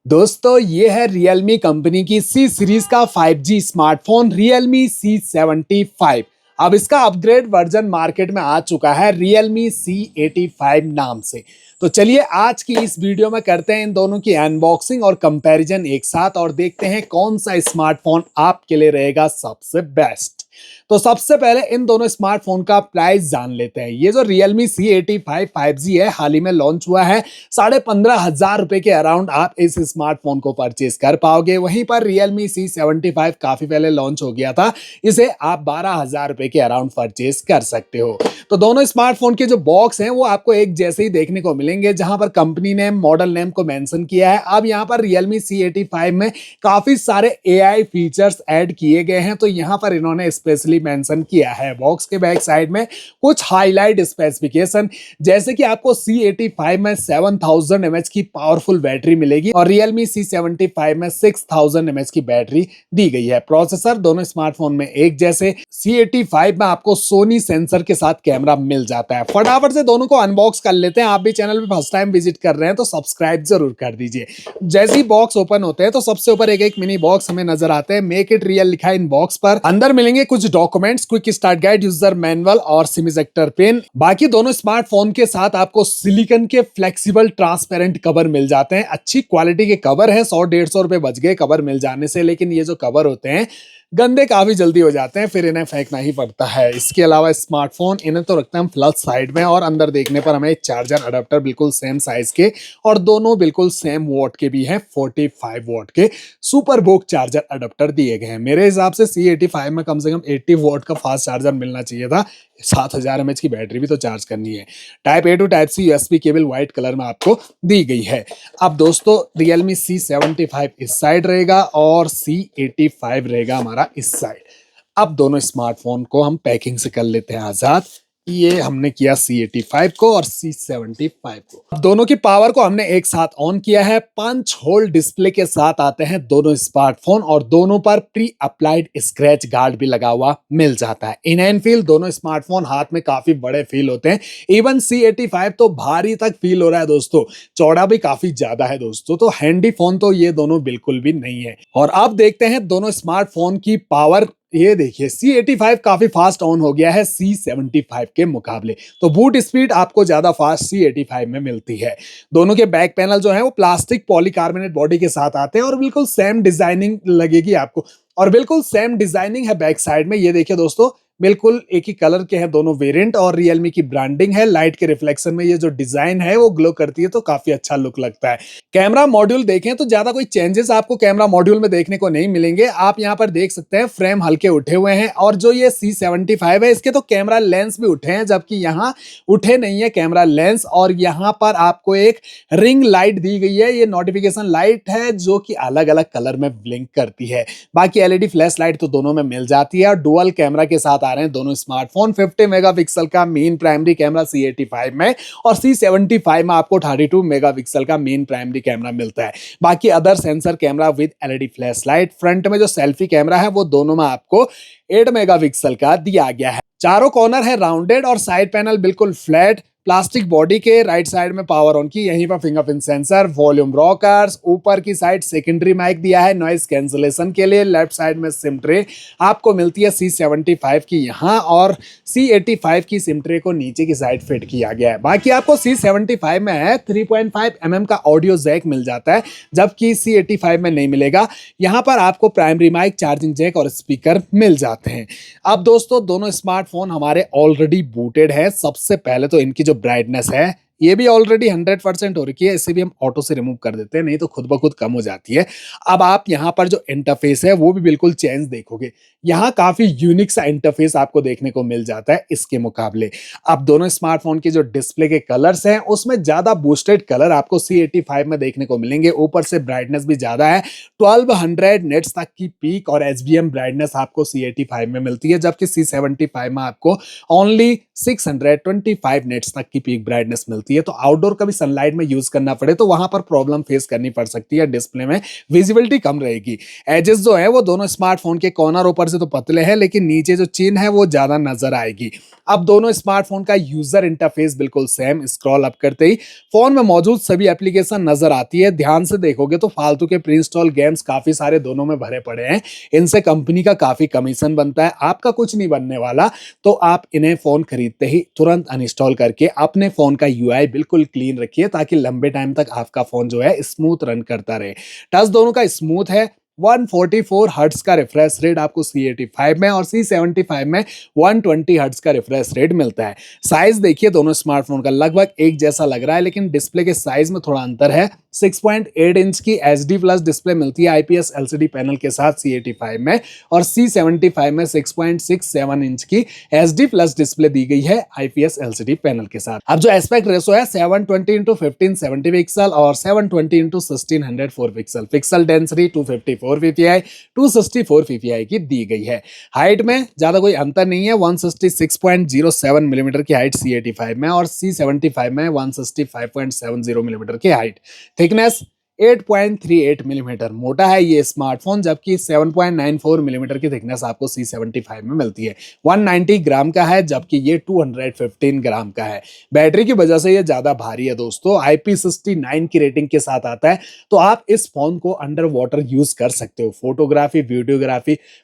दोस्तों ये है Realme कंपनी की C सीरीज का 5G स्मार्टफोन Realme C75। अब इसका अपग्रेड वर्जन मार्केट में आ चुका है Realme C85 नाम से। तो चलिए आज की इस वीडियो में करते हैं इन दोनों की अनबॉक्सिंग और कंपैरिजन एक साथ और देखते हैं कौन सा स्मार्टफोन आपके लिए रहेगा सबसे बेस्ट। तो सबसे पहले इन दोनों स्मार्टफोन का प्राइस जान लेते हैं। ये जो Realme C85 5G है, हाल ही में लॉन्च हुआ है। 15,500 रुपए के अराउंड आप इस स्मार्टफोन को परचेज कर पाओगे। वहीं पर Realme C75 काफी पहले लॉन्च हो गया था, इसे आप 12,000 रुपए के अराउंड परचेज कर सकते हो। तो दोनों स्मार्टफोन के जो बॉक्स हैं वो आपको एक जैसे ही देखने को मिलेंगे, जहां पर कंपनी नेम मॉडल नेम को मेंशन किया है। अब यहाँ पर Realme C85 में काफी सारे AI फीचर्स ऐड किए गए हैं, तो यहाँ पर इन्होंने स्पेशली मेंशन किया है। बॉक्स के बैक साइड में कुछ हाईलाइट स्पेसिफिकेशन, जैसे कि आपको C85 में 7000 mAh की पावरफुल बैटरी मिलेगी और Realme C75 में 6000 mAh की बैटरी दी गई है। प्रोसेसर दोनों स्मार्टफोन में एक जैसे। C85 में आपको सोनी सेंसर के साथ कैमरा मिल जाता है। फटाफट से दोनों को अनबॉक्स कर लेते हैं। आप भी चैनल पे फर्स्ट टाइम विजिट कर रहे हैं तो सब्सक्राइब जरूर कर दीजिए। जैसे ही बॉक्स ओपन होते हैं तो सबसे ऊपर एक एक मिनी बॉक्स हमें नजर आते हैं। मेक इट रियल लिखा है इन बॉक्स पर। अंदर मिलेंगे कुछ documents, quick start guide, user manual और सिम इजेक्टर पिन। बाकी दोनों स्मार्टफोन के साथ आपको सिलिकॉन के फ्लेक्सिबल ट्रांसपेरेंट कवर मिल जाते हैं। अच्छी क्वालिटी के कवर है। 100-150 रुपए बच गए कवर मिल जाने से, लेकिन ये जो कवर होते हैं गंदे काफी जल्दी हो जाते हैं, फिर इन्हें फेंकना ही पड़ता है। इसके अलावा स्मार्टफोन इन्हें तो रखते हैं फ्लश साइड में और अंदर देखने पर हमें चार्जर अडेप्टर बिल्कुल सेम साइज के और दोनों बिल्कुल सेम वॉट के भी हैं। 45 वॉट के सुपर बोक चार्जर अडेप्टर दिए गए हैं। मेरे हिसाब से C85 में कम से कम 80 वॉट का फास्ट चार्जर मिलना चाहिए था। 7000 mAh की बैटरी भी तो चार्ज करनी है। Type A to type C USB cable white colour में आपको दी गई है। अब दोस्तों Realme C75 इस साइड रहेगा और C85 रहेगा हमारा इस साइड। अब दोनों स्मार्टफोन को हम पैकिंग से कर लेते हैं आजाद। ये हमने किया C85 को और C75 को। अब दोनों की पावर को हमने एक साथ ऑन किया है। 5 होल डिस्प्ले के साथ आते हैं दोनों स्मार्टफोन और दोनों पर प्री अप्लाइड स्क्रैच गार्ड भी लगा हुआ मिल जाता है। इन हैंड फील दोनों स्मार्टफोन हाथ में काफी बड़े फील होते हैं। इवन C85 तो भारी तक फील हो रहा है दोस्तों, चौड़ा भी काफी ज्यादा है दोस्तों। तो हैंडी फोन तो ये दोनों बिल्कुल भी नहीं है। और अब देखते हैं दोनों स्मार्टफोन की पावर। ये देखिए C85 काफी फास्ट ऑन हो गया है C75 के मुकाबले, तो बूट स्पीड आपको ज्यादा फास्ट C85 में मिलती है। दोनों के बैक पैनल जो है वो प्लास्टिक पॉलीकार्बोनेट बॉडी के साथ आते हैं और बिल्कुल सेम डिजाइनिंग लगेगी आपको, और बिल्कुल सेम डिजाइनिंग है बैक साइड में। ये देखिए दोस्तों, बिल्कुल एक ही कलर के हैं दोनों वेरिएंट और Realme की ब्रांडिंग है। लाइट के रिफ्लेक्शन में ये जो डिजाइन है वो ग्लो करती है, तो काफी अच्छा लुक लगता है। कैमरा मॉड्यूल देखें तो ज्यादा कोई चेंजेस आपको कैमरा मॉड्यूल में देखने को नहीं मिलेंगे। आप यहाँ पर देख सकते हैं फ्रेम हल्के उठे हुए हैं, और जो ये C75 है इसके तो कैमरा लेंस भी उठे हैं, जबकि यहाँ उठे नहीं है कैमरा लेंस। और यहाँ पर आपको एक रिंग लाइट दी गई है। ये नोटिफिकेशन लाइट है जो कि अलग अलग कलर में ब्लिंक करती है। बाकी LED फ्लैश लाइट तो दोनों में मिल जाती है और डुअल कैमरा के साथ आ रहे हैं दोनों स्मार्टफोन। 50 मेगापिक्सल का मेन प्राइमरी कैमरा C85 में और C75 में आपको 32 मेगापिक्सल का मेन प्राइमरी कैमरा मिलता है। बाकी other sensor camera with LED flash light. Front में जो सेल्फी कैमरा है वो दोनों में आपको 8 मेगापिक्सल का दिया गया है। चारों कॉर्नर है राउंडेड और साइड पैनल बिल्कुल फ्लैट प्लास्टिक बॉडी के। राइट साइड में पावर ऑन की, यहीं पर फिंगरप्रिंट सेंसर, वॉल्यूम रॉकर्स। ऊपर की साइड सेकेंडरी माइक दिया है नॉइस कैंसलेशन के लिए। लेफ्ट साइड में सिम ट्रे आपको मिलती है C75 की यहाँ, और C85 की सिम ट्रे को नीचे की साइड फिट किया गया है। बाकी आपको C75 में है 3.5 mm का ऑडियो जैक मिल जाता है, जबकि C85 में नहीं मिलेगा। यहाँ पर आपको प्राइमरी माइक, चार्जिंग जैक और स्पीकर मिल जाते हैं। अब दोस्तों दोनों स्मार्टफोन हमारे ऑलरेडी बूटेड है। सबसे पहले तो इनकी जो ब्राइटनेस है ये भी ऑलरेडी 100% हो रखी है। इसे भी हम ऑटो से रिमूव कर देते हैं, नहीं तो खुद ब खुद कम हो जाती है। अब आप यहाँ पर जो इंटरफेस है वो भी बिल्कुल चेंज देखोगे। यहाँ काफी यूनिक सा इंटरफेस आपको देखने को मिल जाता है इसके मुकाबले। अब दोनों स्मार्टफोन के जो डिस्प्ले के कलर्स हैं उसमें ज्यादा बूस्टेड कलर आपको C85 में देखने को मिलेंगे। ऊपर से ब्राइटनेस भी ज्यादा है। 1200 नेट्स तक की पीक और HBM ब्राइटनेस आपको C85 में मिलती है, जबकि C75 में आपको ओनली 625 नेट्स तक की पीक ब्राइटनेस मिलती है। होती है, तो आउटडोर कभी सनलाइट में यूज करना पड़े तो वहां पर प्रॉब्लम फेस करनी पड़ सकती है, डिस्प्ले में विजिबिलिटी कम रहेगी। एजेस जो है वो दोनों स्मार्टफोन के कॉर्नर ऊपर से तो पतले हैं, लेकिन नीचे जो चिन्ह है वो ज्यादा नजर आएगी। अब दोनों स्मार्टफोन का यूजर इंटरफेस बिल्कुल सेम, स्क्रॉल अप करते ही फोन में मौजूद सभी एप्लीकेशन नजर आती है। ध्यान से देखोगे तो फालतू के प्री इंस्टॉल गेम्स काफी सारे दोनों में भरे पड़े हैं, इनसे कंपनी का काफी कमीशन बनता है, आपका कुछ नहीं बनने वाला। तो आप इन्हें फोन खरीदते ही तुरंत अनइंस्टॉल करके अपने फोन का यूआई बिल्कुल क्लीन रखिए, ताकि लंबे टाइम तक आपका फोन जो है स्मूथ रन करता रहे। टच दोनों का स्मूथ है। 144 हर्ट्ज का रिफ्रेश रेट आपको C85 में और C75 में 120 हर्ट्ज का रिफ्रेश रेट मिलता है। साइज देखिए दोनों स्मार्टफोन का लगभग एक जैसा लग रहा है, लेकिन डिस्प्ले के साइज में थोड़ा अंतर है। 6.8 इंच की HD प्लस डिस्प्ले मिलती है IPS LCD पैनल के साथ C85 में, और C75 में 6.67 इंच की HD प्लस डिस्प्ले दी गई है IPS LCD पैनल के साथ। अब जो एस्पेक्ट रेशो है 720x1570 पिक्सल और 720x1604 pixel, pixel density 254 ppi 264 ppi की दी गई है। हाइट में ज्यादा कोई अंतर नहीं है, 166.07 मिलीमीटर की हाइट C85 में और C75 में 165.70 मिलीमीटर की हाइट। थिकनेस 8.38 मिलीमीटर मोटा है ये स्मार्टफोन, जबकि 7.94 मिलीमीटर की थिकनेस आपको C75 में मिलती है। 190 ग्राम का है, जबकि ये 215 ग्राम का है। बैटरी की वजह से ये ज्यादा भारी है दोस्तों, IP69 की रेटिंग के साथ आता है, तो आप इस फोन को अंडर वाटर यूज कर सकते हो।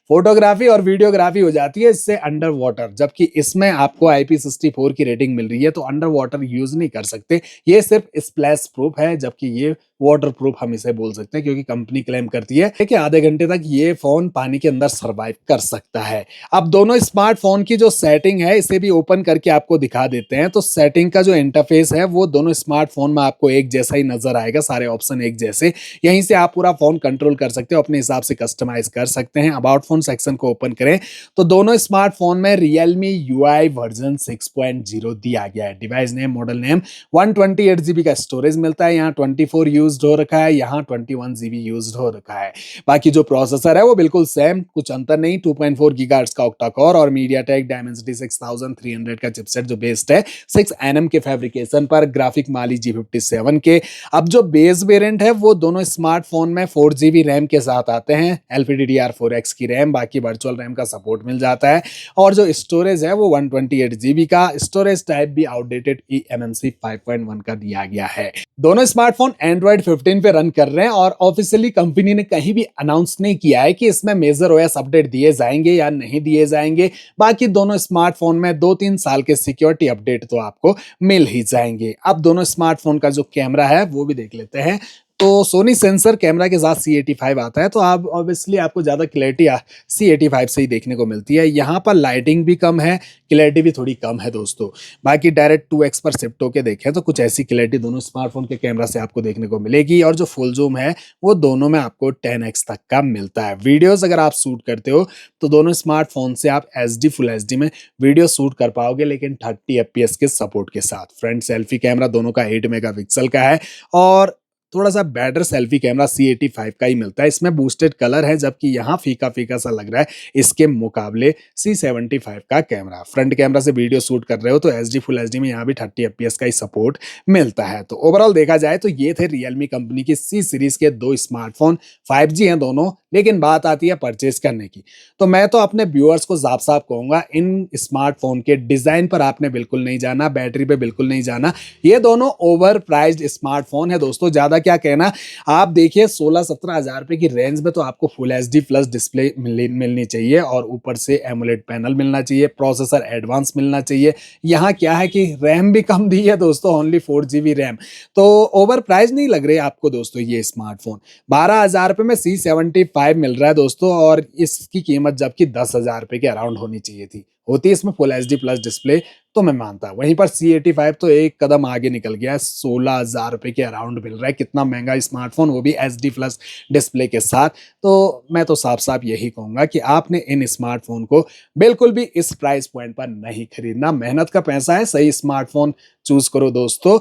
फोटोग्राफी और वीडियोग्राफी हो जाती है इससे अंडर वाटर, जबकि इसमें आपको IP64 की रेटिंग मिल रही है, तो अंडर वाटर यूज नहीं कर सकते। ये सिर्फ स्प्लैश प्रूफ है, जबकि ये वाटर प्रूफ हम इसे बोल सकते हैं, क्योंकि कंपनी क्लेम करती है कि आधे घंटे तक ये फोन पानी के अंदर सरवाइव कर सकता है। अब दोनों स्मार्टफोन की जो सेटिंग है इसे भी ओपन करके आपको दिखा देते हैं। तो सेटिंग का जो इंटरफेस है वो दोनों स्मार्टफोन में आपको एक जैसा ही नजर आएगा, सारे ऑप्शन एक जैसे। यहीं से आप पूरा फोन कंट्रोल कर सकते हो, अपने हिसाब से कस्टमाइज कर सकते हैं। अबाउट फोन सेक्शन को ओपन करें तो दोनों स्मार्टफोन में Realme UI वर्जन 6.0 दिया गया है। Device name, model name, 128 GB का स्टोरेज मिलता है, यहाँ 24 यूज्ड हो रखा है, यहाँ 21 GB यूज्ड हो रखा है। बाकी जो प्रोसेसर है वो बिल्कुल सेम, कुछ अंतर नहीं। 2.4 गीगाहर्ट्ज का ऑक्टा कोर और MediaTek Dimensity 6300 का चिपसेट जो बेस्ड है 6 nm के फैब्रिकेशन पर, ग्राफिक Mali G57 के। अब जो बेस वेरिएंट है वो दोनों स्मार्टफोन में 4 GB रैम के साथ आते हैं, LPDDR4X की रैम, बाकी वर्चुअल रैम का सपोर्ट मिल जाता है। और जो स्टोरेज है वो 128 GB का, स्टोरेज टाइप भी आउटडेटेड eMMC 5.1 का दिया गया है। दोनों स्मार्टफोन Android 15 पे रन कर रहे हैं, और ऑफिशियली कंपनी ने कहीं भी अनाउंस नहीं किया है कि इसमें मेजर OS अपडेट दिए जाएंगे या नहीं दिए जाएंगे। बाकी दोनों स्मार्टफोन में 2-3 साल के सिक्योरिटी अपडेट तो आपको मिल ही जाएंगे। अब दोनों स्मार्टफोन का जो कैमरा है वो भी देख लेते हैं। तो सोनी सेंसर कैमरा के साथ C85 आता है, तो आप ऑब्वियसली आपको ज़्यादा क्लैरिटी C85 से ही देखने को मिलती है। यहाँ पर लाइटिंग भी कम है, क्लैरिटी भी थोड़ी कम है दोस्तों। बाकी डायरेक्ट 2x पर शिफ्ट होकर देखें तो कुछ ऐसी क्लैरिटी दोनों स्मार्टफोन के कैमरा से आपको देखने को मिलेगी, और जो फुल जूम है वो दोनों में आपको 10x तक का मिलता है। वीडियोस अगर आप शूट करते हो तो दोनों स्मार्टफोन से आप फुल HD में वीडियो शूट कर पाओगे, लेकिन 30 FPS के सपोर्ट के साथ। फ्रंट सेल्फी कैमरा दोनों का 8 मेगापिक्सल का है, और थोड़ा सा बेटर सेल्फी कैमरा C85 का ही मिलता है। इसमें बूस्टेड कलर है, जबकि यहाँ फीका फीका सा लग रहा है इसके मुकाबले C75 का कैमरा। फ्रंट कैमरा से वीडियो शूट कर रहे हो तो फुल HD में यहाँ भी 30 FPS का ही सपोर्ट मिलता है। तो ओवरऑल देखा जाए तो ये थे Realme कंपनी की C सीरीज के दो स्मार्टफोन। 5G हैं दोनों, लेकिन बात आती है परचेज करने की, तो मैं तो अपने व्यूअर्स को साफ साफ कहूंगा, इन स्मार्टफोन के डिजाइन पर आपने बिल्कुल नहीं जाना, बैटरी पे बिल्कुल नहीं जाना। ये दोनों ओवर प्राइस्ड स्मार्टफोन है दोस्तों, ज्यादा क्या कहना। आप देखिए 16-17 हजार रुपए की रेंज में तो आपको फुल HD प्लस डिस्प्ले मिलनी चाहिए, और ऊपर से एमोलेड पैनल मिलना चाहिए, प्रोसेसर एडवांस मिलना चाहिए। यहाँ क्या है कि रैम भी कम दी है दोस्तों, ओनली 4 GB रैम। तो ओवर प्राइस नहीं लग रही आपको दोस्तों ये स्मार्टफोन। 12,000 रुपए में C75 मिल रहा है दोस्तों, और इसकी कीमत जबकि 10,000 रुपए के अराउंड होनी चाहिए थी। होती है इसमें फुल HD प्लस डिस्प्ले तो मैं मानता, वहीं पर C85 तो एक कदम आगे निकल गया है, 16,000 रुपए के अराउंड मिल रहा है। कितना महंगा स्मार्टफोन, वो भी HD प्लस डिस्प्ले के साथ। तो मैं तो साफ साफ यही कहूंगा कि आपने इन स्मार्टफोन को बिल्कुल भी इस प्राइस पॉइंट पर नहीं खरीदना। मेहनत का पैसा है, सही स्मार्टफोन चूज करो दोस्तों।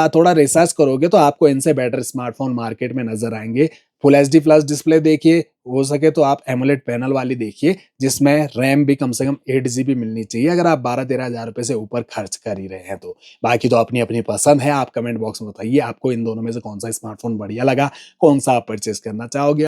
थोड़ा रिसर्च करोगे तो आपको इनसे बेटर स्मार्टफोन मार्केट में नजर आएंगे। फुल एचडी प्लस डिस्प्ले देखिए, हो सके तो आप एमोलेड पैनल वाली देखिए जिसमें रैम भी कम से कम 8 GB मिलनी चाहिए अगर आप 12-13 हज़ार रुपए से ऊपर खर्च कर ही रहे हैं तो। बाकी तो अपनी अपनी पसंद है, आप कमेंट बॉक्स में बताइए आपको इन दोनों में से कौन सा स्मार्टफोन बढ़िया लगा, कौन सा आप परचेज करना चाहोगे।